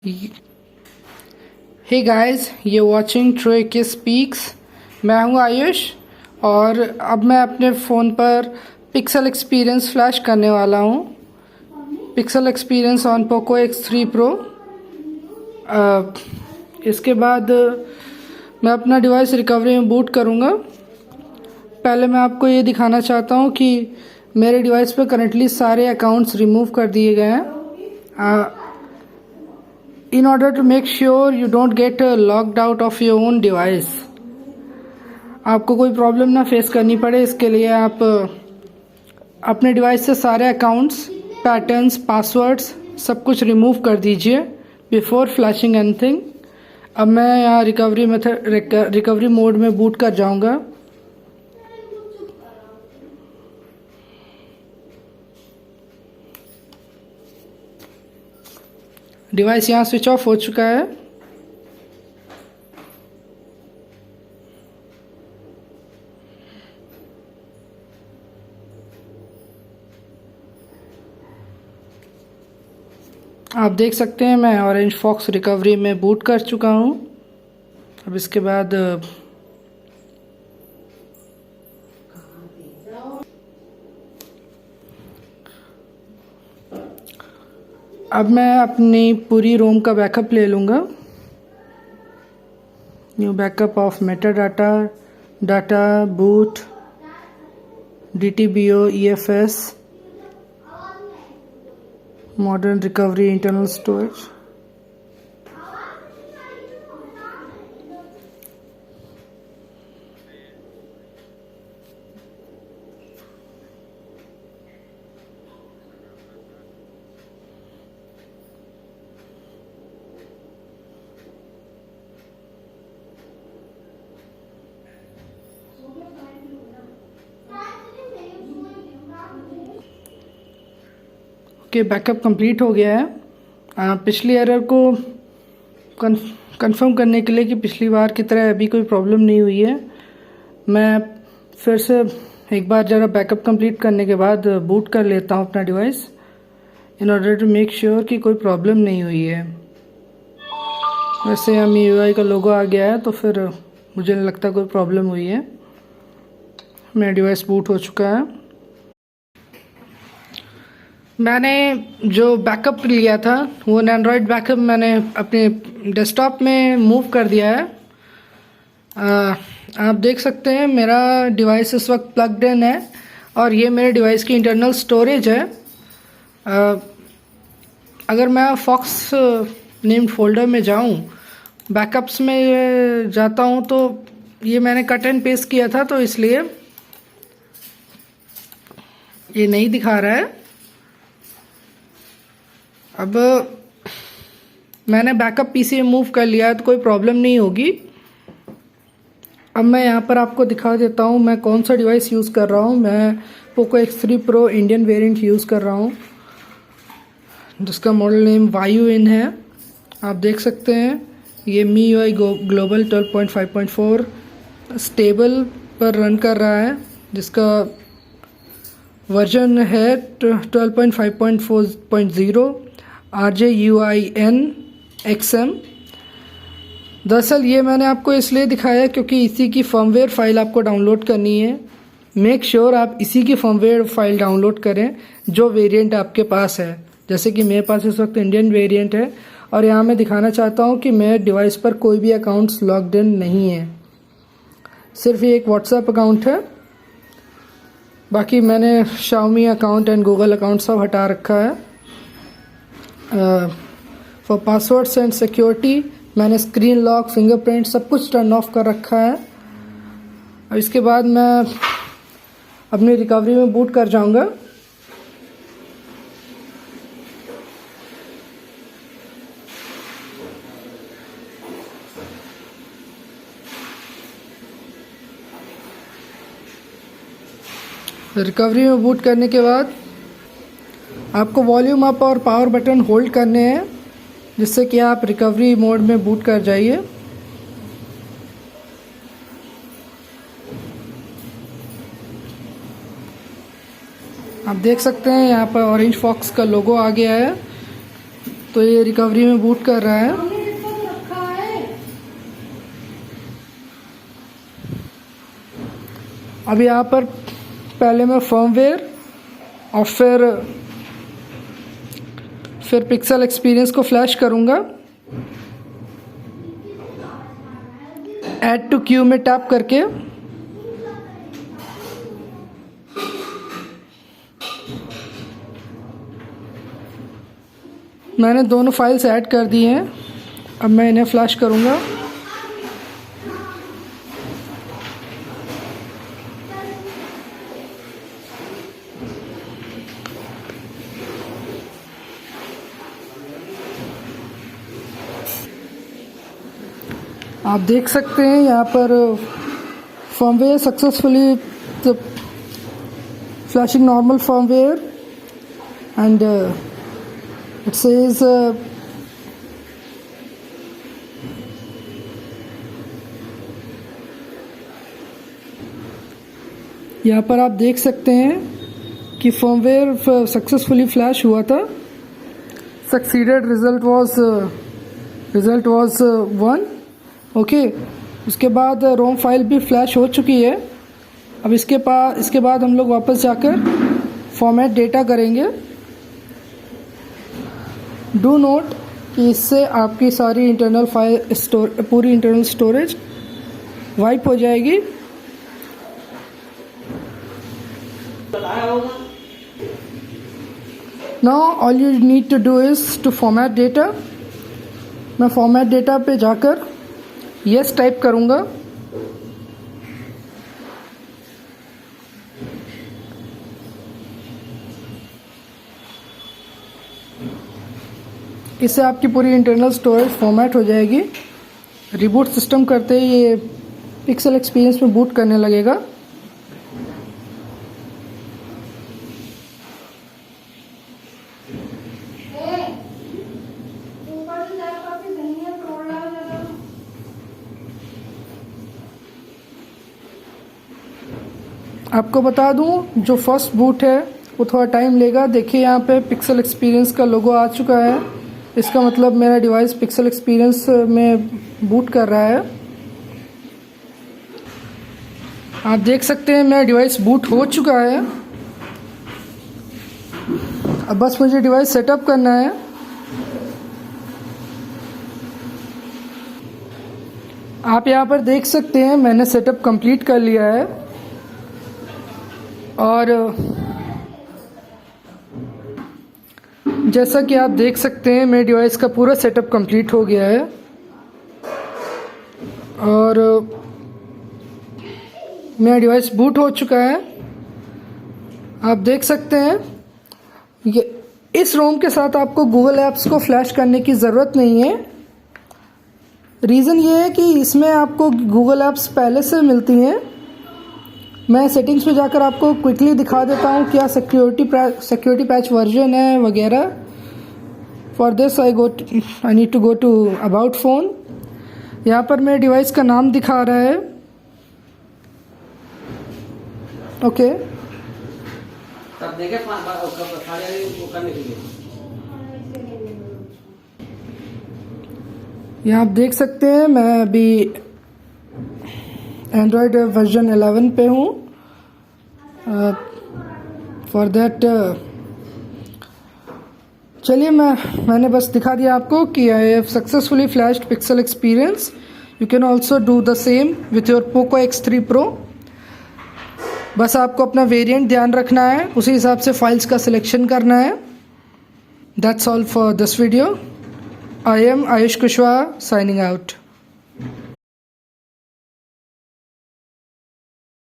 Hey guys, ये watching tray के speaks. मैं हूं आयुष और अब मैं अपने फ़ोन पर पिक्सल एक्सपीरियंस फ्लैश करने वाला हूं। Pixel experience on Poco X3 Pro। इसके बाद मैं अपना डिवाइस रिकवरी में बूट करूंगा। पहले मैं आपको ये दिखाना चाहता हूं कि मेरे डिवाइस पर करंटली सारे अकाउंट्स रिमूव कर दिए गए हैं। In order to make sure you don't get locked out of your own device, आपको कोई प्रॉब्लम ना फेस करनी पड़े, इसके लिए आप अपने डिवाइस से सारे अकाउंट्स, पैटर्न्स, पासवर्ड्स सब कुछ रिमूव कर दीजिए बिफोर फ्लैशिंग एनीथिंग। अब मैं यहाँ रिकवरी मोड में बूट कर जाऊँगा। डिवाइस यहाँ स्विच ऑफ हो चुका है। आप देख सकते हैं मैं ऑरेंज फॉक्स रिकवरी में बूट कर चुका हूँ। अब इसके बाद अब मैं अपनी पूरी रोम का बैकअप ले लूँगा। New backup of Meta data boot DTBO EFS modern recovery internal storage. के बैकअप कंप्लीट हो गया है। पिछली एरर को कंफर्म करने के लिए कि पिछली बार की तरह अभी कोई प्रॉब्लम नहीं हुई है, मैं फिर से एक बार ज़रा बैकअप कंप्लीट करने के बाद बूट कर लेता हूँ अपना device, in order to make sure कि कोई प्रॉब्लम नहीं हुई है। वैसे MIUI का लोगो आ गया है तो फिर मुझे नहीं लगता कोई प्रॉब्लम हुई है। मेरा डिवाइस बूट हो चुका है। मैंने जो बैकअप लिया था वो एंड्रॉयड बैकअप मैंने अपने डेस्कटॉप में मूव कर दिया है। आप देख सकते हैं मेरा डिवाइस इस वक्त प्लग्ड इन है और ये मेरे डिवाइस की इंटरनल स्टोरेज है। अगर मैं फॉक्स नेम्ड फोल्डर में जाऊं, बैकअप्स में जाता हूं तो ये मैंने कट एंड पेस्ट किया था तो इसलिए ये नहीं दिखा रहा है। अब मैंने बैकअप PC में मूव कर लिया है तो कोई प्रॉब्लम नहीं होगी। अब मैं यहाँ पर आपको दिखा देता हूँ मैं कौन सा डिवाइस यूज़ कर रहा हूँ। मैं Poco X3 Pro Indian variant use कर रहा हूँ जिसका मॉडल नेम YUIN है। आप देख सकते हैं ये MIUI ग्लोबल 12.5.4 स्टेबल पर रन कर रहा है, जिसका वर्जन है 12.5.4.0 RJUIN XM। दरअसल ये मैंने आपको इसलिए दिखाया क्योंकि इसी की फर्मवेयर फाइल आपको डाउनलोड करनी है। मेक श्योर आप इसी की फर्मवेयर फाइल डाउनलोड करें जो वेरिएंट आपके पास है। जैसे कि मेरे पास इस वक्त इंडियन वेरिएंट है और यहाँ मैं दिखाना चाहता हूँ कि मेरे डिवाइस पर कोई भी अकाउंट्स लॉग्ड इन नहीं है, सिर्फ ये एक व्हाट्सएप अकाउंट है। बाकी मैंने Xiaomi account and Google account सब हटा रखा है। फॉर पासवर्ड्स एंड सिक्योरिटी मैंने स्क्रीन लॉक, फिंगरप्रिंट सब कुछ टर्न ऑफ कर रखा है। और इसके बाद मैं अपनी रिकवरी में बूट कर जाऊंगा। रिकवरी में बूट करने के बाद आपको वॉल्यूम अप और पावर बटन होल्ड करने हैं जिससे कि आप रिकवरी मोड में बूट कर जाइए। आप देख सकते हैं यहाँ पर ऑरेंज फॉक्स का लोगो आ गया है। तो ये रिकवरी में बूट कर रहा है। अब यहाँ पर पहले मैं फर्मवेयर और फिर पिक्सल एक्सपीरियंस को फ्लैश करूँगा। ऐड टू क्यू में टैप करके मैंने दोनों फाइल्स ऐड कर दी हैं। अब मैं इन्हें फ्लैश करूँगा। आप देख सकते हैं यहाँ पर firmware successfully flashing normal firmware and it says यहाँ पर आप देख सकते हैं कि फर्मवेयर सक्सेसफुली फ्लैश हुआ था। Succeeded result was 1। ओके, उसके बाद रोम फाइल भी फ्लैश हो चुकी है। अब इसके बाद हम लोग वापस जाकर फॉर्मेट डेटा करेंगे। डू नोट कि इससे आपकी सारी इंटरनल पूरी इंटरनल स्टोरेज वाइप हो जाएगी। Now all you need to do is to format data. मैं फॉर्मेट डेटा पे जाकर यस टाइप करूँगा। इससे आपकी पूरी इंटरनल स्टोरेज फॉर्मेट हो जाएगी। रिबूट सिस्टम करते ही ये पिक्सल एक्सपीरियंस में बूट करने लगेगा। आपको बता दूं, जो फर्स्ट बूट है वो थोड़ा टाइम लेगा। देखिए यहाँ पे पिक्सल एक्सपीरियंस का लोगो आ चुका है। इसका मतलब मेरा डिवाइस पिक्सल एक्सपीरियंस में बूट कर रहा है। आप देख सकते हैं मेरा डिवाइस बूट हो चुका है। अब बस मुझे डिवाइस सेटअप करना है। आप यहाँ पर देख सकते हैं मैंने सेटअप कंप्लीट कर लिया है और जैसा कि आप देख सकते हैं मेरे डिवाइस का पूरा सेटअप कंप्लीट हो गया है और मेरा डिवाइस बूट हो चुका है। आप देख सकते हैं ये इस रोम के साथ आपको गूगल ऐप्स को फ्लैश करने की ज़रूरत नहीं है। रीज़न ये है कि इसमें आपको गूगल ऐप्स पहले से मिलती हैं। मैं सेटिंग्स पे जाकर आपको क्विकली दिखा देता हूँ क्या सिक्योरिटी पैच वर्जन है वगैरह। For this I need to go to about phone. यहाँ पर मेरे डिवाइस का नाम दिखा रहा है। ओके, यहाँ आप देख सकते हैं मैं अभी एंड्रॉयड वर्जन 11 पे हूँ। फॉर दैट चलिए मैंने बस दिखा दिया आपको कि I have successfully flashed pixel experience. You can also do the same with your Poco X3 Pro। बस आपको अपना वेरिएंट ध्यान रखना है, उसी हिसाब से फाइल्स का सिलेक्शन करना है। That's all for this video. I am Ayush Kushwaha signing out.